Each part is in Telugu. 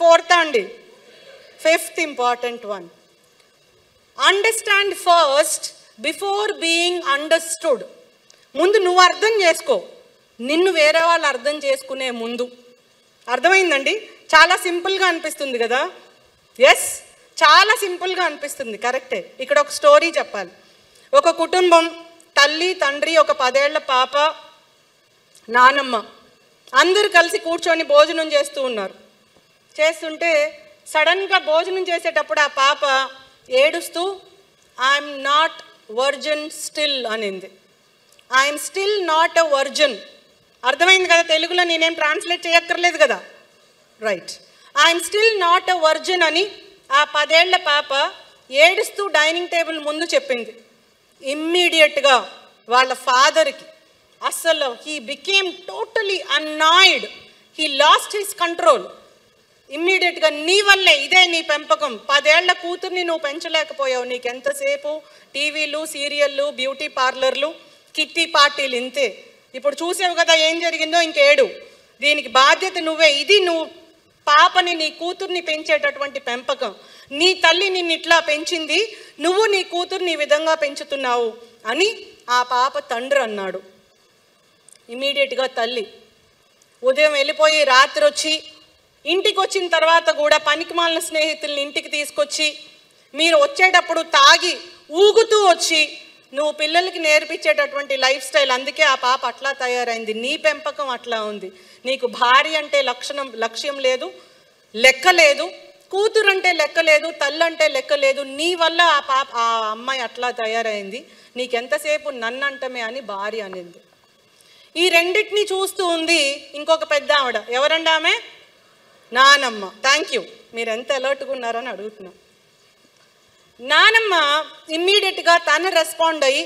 ఫోర్త్ అండి? Fifth important one. Understand first before being understood. ముందు నువ్వు అర్థం చేసుకో, నిన్ను వేరే వాళ్ళు అర్థం చేసుకునే ముందు. అర్థమైందండి? చాలా సింపుల్గా అనిపిస్తుంది కదా? ఎస్, చాలా సింపుల్గా అనిపిస్తుంది, కరెక్టే. ఇక్కడ ఒక స్టోరీ చెప్పాలి. ఒక కుటుంబం, తల్లి, తండ్రి, ఒక 10 ఏళ్ల పాప, నానమ్మ, అందరూ కలిసి కూర్చొని భోజనం చేస్తూ ఉన్నారు. చేస్తుంటే సడన్గా భోజనం చేసేటప్పుడు ఆ పాప ఏడుస్తూ ఐఎమ్ నాట్ వర్జిన్ స్టిల్ అనింది. I'm still not a virgin. అర్థమైంది కదా? తెలుగులో నేనేం ట్రాన్స్లేట్ చేయక్కర్లేదు కదా? Right. I'm still not a virgin అని ఆ 10 ఏళ్ల పాప ఏడుస్తూ డైనింగ్ టేబుల్ ముందు చెప్పింది. ఇమ్మీడియట్గా వాళ్ళ ఫాదర్కి అస్సలు he became totally అన్నాయిడ్, he lost his control. ఇమ్మీడియట్గా నీ వల్లే, ఇదే నీ పెంపకం, 10 ఏళ్ల కూతుర్ని నువ్వు పెంచలేకపోయావు, నీకు ఎంతసేపు టీవీలు, సీరియళ్ళు, బ్యూటీ పార్లర్లు, కిట్టి పార్టీలు, ఇంతే. ఇప్పుడు చూసావు కదా ఏం జరిగిందో, ఇంకేడు. దీనికి బాధ్యత నువ్వే. ఇది నువ్వు పాపని, నీ కూతుర్ని పెంచేటటువంటి పెంపకం. నీ తల్లి నిన్ను ఇట్లా పెంచింది, నువ్వు నీ కూతుర్ని ఈ విధంగా పెంచుతున్నావు అని ఆ పాప తండ్రి అన్నాడు. ఇమీడియట్గా తల్లి ఉదయం వెళ్ళిపోయి రాత్రి వచ్చి, ఇంటికి వచ్చిన తర్వాత కూడా పనికిమాలిన స్నేహితుల్ని ఇంటికి తీసుకొచ్చి, మీరు వచ్చేటప్పుడు తాగి ఊగుతూ వచ్చి, నువ్వు పిల్లలకి నేర్పించేటటువంటి లైఫ్ స్టైల్, అందుకే ఆ పాప అట్లా తయారైంది. నీ పెంపకం అట్లా ఉంది. నీకు భార్య అంటే లక్ష్యం లేదు, లెక్క లేదు, కూతురు అంటే లెక్క లేదు, తల్లి అంటే లెక్క లేదు. నీ వల్ల ఆ అమ్మాయి అట్లా తయారైంది, నీకెంతసేపు నన్ను అంటమే అని భార్య అనింది. ఈ రెండింటిని చూస్తూ ఉంది ఇంకొక పెద్ద ఆవిడ. ఎవరండి ఆమె? నానమ్మ. థ్యాంక్ యూ, మీరు ఎంత అలర్ట్గా ఉన్నారని అడుగుతున్నాం. నానమ్మ ఇమ్మీడియట్గా తను రెస్పాండ్ అయ్యి,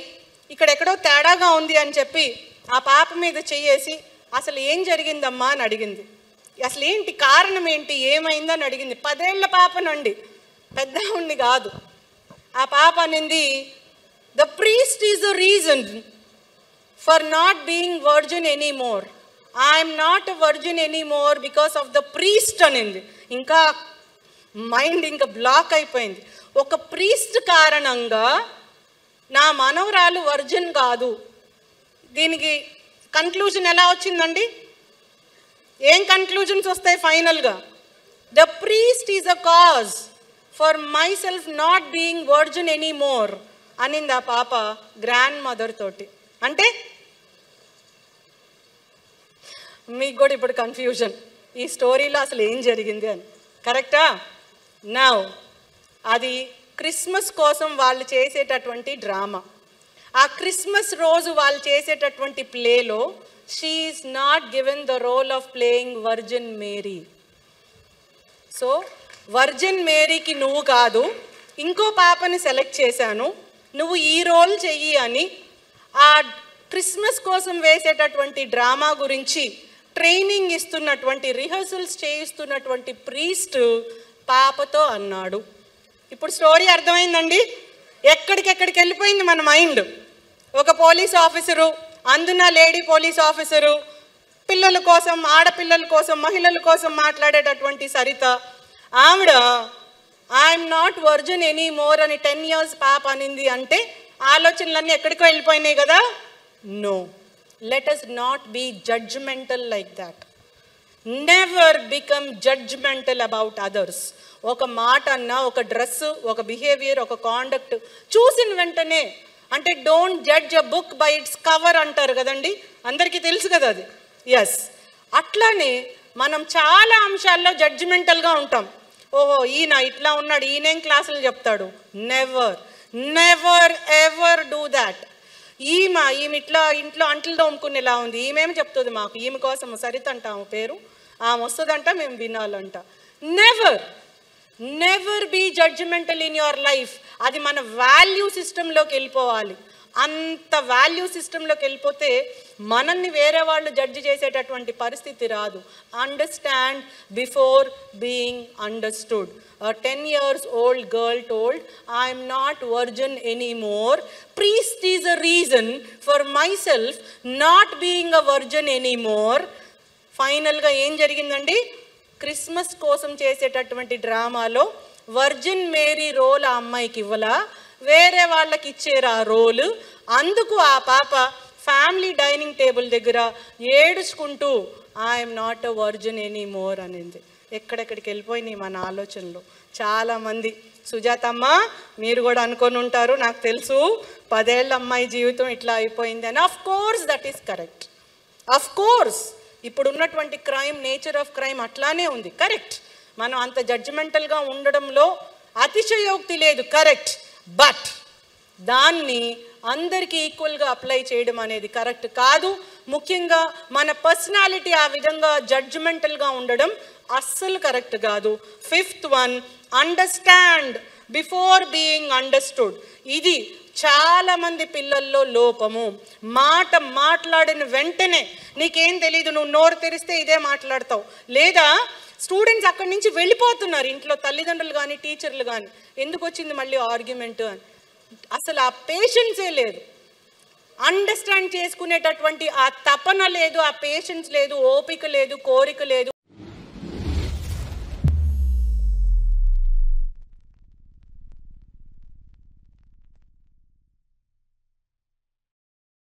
ఇక్కడెక్కడో తేడాగా ఉంది అని చెప్పి ఆ పాప మీద చెయ్యేసి, అసలు ఏం జరిగిందమ్మా అని అడిగింది. అసలు ఏంటి, కారణం ఏంటి, ఏమైందని అడిగింది. 10 ఏళ్ల పాపనండి, పెద్ద ఉండి కాదు. ఆ పాప అనింది, the priest is the reason for not being virgin anymore. I'm not a virgin anymore because of the priest అనింది. ఇంకా మైండ్ ఇంకా బ్లాక్ అయిపోయింది. ఒక ప్రీస్ట్ కారణంగా నా మనవరాలు వర్జిన్ కాదు. దీనికి కన్క్లూజన్ ఎలా వచ్చిందండి? ఏం కన్క్లూజన్స్ వస్తాయి ఫైనల్గా? The priest is a cause for my self not being virgin anymore అనింది ఆ పాప గ్రాండ్ మదర్ తోటి. అంటే మీకు కూడా ఇప్పుడు కన్ఫ్యూజన్, ఈ స్టోరీలో అసలు ఏం జరిగింది అని. కరెక్టా? నౌ అది క్రిస్మస్ కోసం వాళ్ళు చేసేటటువంటి డ్రామా. ఆ క్రిస్మస్ రోజు వాళ్ళు చేసేటటువంటి ప్లేలో she is not given the role of playing Virgin Mary. So Virgin మేరీకి నువ్వు కాదు, ఇంకో పాపని సెలెక్ట్ చేశాను, నువ్వు ఈ రోల్ చెయ్యి అని ఆ క్రిస్మస్ కోసం వేసేటటువంటి డ్రామా గురించి ట్రైనింగ్ ఇస్తున్నటువంటి, రిహర్సల్స్ చేయిస్తున్నటువంటి ప్రీస్ట్ పాపతో అన్నాడు. ఇప్పుడు స్టోరీ అర్థమైందండి? ఎక్కడికెక్కడికి వెళ్ళిపోయింది మన మైండ్. ఒక పోలీస్ ఆఫీసరు, అందున లేడీ పోలీస్ ఆఫీసరు, పిల్లల కోసం, ఆడపిల్లల కోసం, మహిళల కోసం మాట్లాడేటటువంటి సరిత, ఆవిడ I'm not virgin any more అని 10 years పాప అనింది. అంటే ఆలోచనలన్నీ ఎక్కడికో వెళ్ళిపోయినాయి కదా? No, let us not be judgmental like that. Never become judgmental about others. ఒక మాట అన్నా, ఒక డ్రెస్, ఒక బిహేవియర్, ఒక కాండక్ట్ చూసిన వెంటనే, అంటే don't judge a book by its cover అంటారు కదండి, అందరికీ తెలుసు కదా అది. ఎస్, అట్లానే మనం చాలా అంశాల్లో జడ్జిమెంటల్గా ఉంటాం. ఓహో ఈయన ఇట్లా ఉన్నాడు, ఈయనేం క్లాసులు చెప్తాడు. Never never ever do that. ఈమె ఇట్లా ఇంట్లో అంట్లు తోముకునేలా ఉంది, ఈమెం చెప్తుంది మాకు, ఈమె కోసం సరిత అంట ఆమె పేరు, ఆమె వస్తుందంట, మేము వినాలంట. Never never be judgemental in your life. అది మన వాల్యూ సిస్టంలోకి వెళ్ళిపోవాలి. అంత వాల్యూ సిస్టంలోకి వెళ్ళిపోతే మనల్ని వేరే వాళ్ళు జడ్జి చేసేటటువంటి పరిస్థితి రాదు. Understand before being understood. A 10 years old girl told, I am not virgin anymore. Priest is a reason for myself not being a virgin anymore. ఫైనల్గా ఏం జరిగిందండి? క్రిస్మస్ కోసం చేసేటటువంటి డ్రామాలో వర్జిన్ మేరీ రోల్ ఆ అమ్మాయికి ఇవ్వలా, వేరే వాళ్ళకి ఇచ్చారు ఆ రోలు. అందుకు ఆ పాప ఫ్యామిలీ డైనింగ్ టేబుల్ దగ్గర ఏడుచుకుంటూ I'm not a virgin any more అనింది. ఎక్కడెక్కడికి వెళ్ళిపోయినాయి మన ఆలోచనలు. చాలామంది సుజాతమ్మ మీరు కూడా అనుకొని ఉంటారు, నాకు తెలుసు 10 ఏళ్ళ అమ్మాయి జీవితం ఇట్లా అయిపోయింది అని. Of course that is correct. Of course ఇప్పుడు ఉన్నటువంటి క్రైమ్, నేచర్ ఆఫ్ క్రైమ్ అట్లానే ఉంది, కరెక్ట్. మనం అంత జడ్జిమెంటల్గా ఉండడంలో అతిశయోక్తి లేదు, కరెక్ట్. బట్ దాన్ని అందరికీ ఈక్వల్గా అప్లై చేయడం అనేది కరెక్ట్ కాదు. ముఖ్యంగా మన పర్సనాలిటీ ఆ విధంగా జడ్జిమెంటల్గా ఉండడం అస్సలు కరెక్ట్ కాదు. 5th one, understand before being understood. ఇది చాలామంది పిల్లల్లో లోపము. మాట్లాడిన వెంటనే నీకేం తెలీదు, నువ్వు నోరు తెరిస్తే ఇదే మాట్లాడతావు. లేదా స్టూడెంట్స్ అక్కడి నుంచి వెళ్ళిపోతున్నారు, ఇంట్లో తల్లిదండ్రులు కానీ టీచర్లు కానీ, ఎందుకు వచ్చింది మళ్ళీ ఆర్గ్యుమెంట్ అని. అసలు ఆ పేషెన్సే లేదు, అండర్స్టాండ్ చేసుకునేటటువంటి ఆ తపన లేదు, ఆ పేషెన్స్ లేదు, ఓపిక లేదు, కోరిక లేదు.